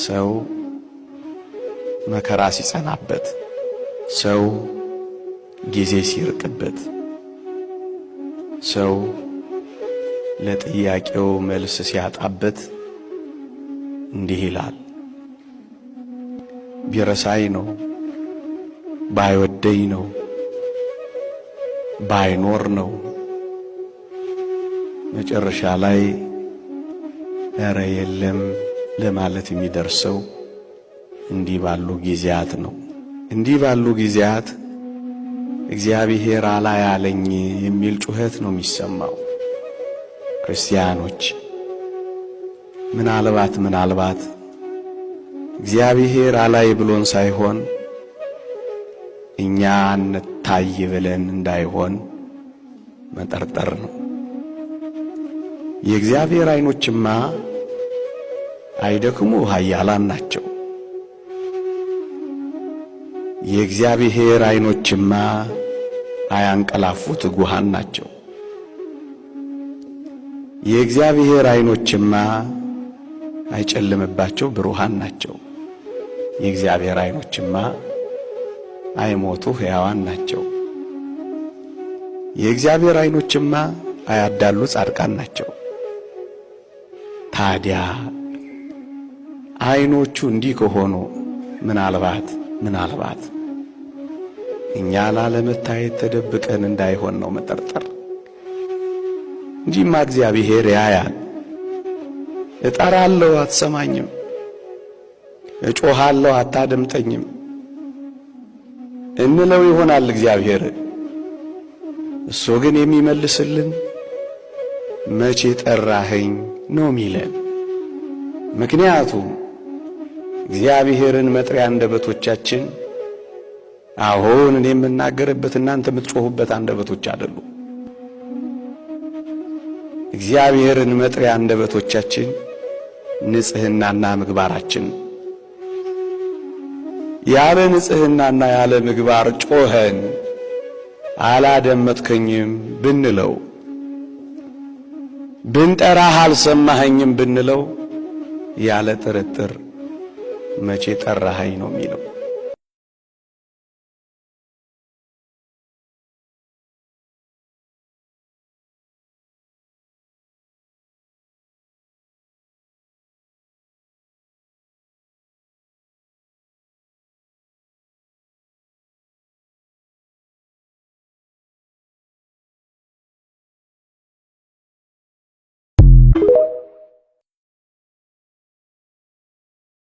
ሰው መከራ ሲጸናበት፣ ሰው ጊዜ ሲርቅበት፣ ሰው ለጥያቄው መልስ ሲያጣበት እንዲህ ይላል፣ ቢረሳኝ ነው፣ ባይወደኝ ነው፣ ባይኖር ነው። መጨረሻ ላይ ኧረ የለም ለማለት የሚደርሰው እንዲህ ባሉ ጊዜያት ነው። እንዲህ ባሉ ጊዜያት እግዚአብሔር አላያለኝ የሚል ጩኸት ነው የሚሰማው። ክርስቲያኖች ምናልባት እግዚአብሔር አላይ ብሎን ሳይሆን እኛ እንታይ ብለን እንዳይሆን መጠርጠር ነው። የእግዚአብሔር ዓይኖችማ አይደክሙ ኃያላን ናቸው። የእግዚአብሔር ዓይኖችማ አያንቀላፉ ትጉሃን ናቸው። የእግዚአብሔር ዓይኖችማ አይጨልምባቸው ብሩሃን ናቸው። የእግዚአብሔር ዓይኖችማ አይሞቱ ሕያዋን ናቸው። የእግዚአብሔር ዓይኖችማ አያዳሉ ጻድቃን ናቸው። ታዲያ ዓይኖቹ እንዲህ ከሆኑ ምናልባት እኛ ላለመታየት ተደብቀን እንዳይሆን ነው መጠርጠር። እንጂማ እግዚአብሔር ያያል። እጠራለሁ አትሰማኝም፣ እጮኻለሁ አታደምጠኝም እንለው ይሆናል እግዚአብሔር። እሱ ግን የሚመልስልን መቼ ጠራኸኝ ነው የሚለን። ምክንያቱም እግዚአብሔርን መጥሪያ አንደበቶቻችን አሁን እኔ የምናገርበት እናንተ የምትጮሁበት አንደበቶች አይደሉ። እግዚአብሔርን መጥሪያ አንደበቶቻችን ንጽሕናና ምግባራችን። ያለ ንጽሕናና ያለ ምግባር ጮኸን አላደመጥከኝም ብንለው፣ ብንጠራህ አልሰማኸኝም ብንለው ያለ ጥርጥር መቼ ጠራኸኝ ነው የሚለው።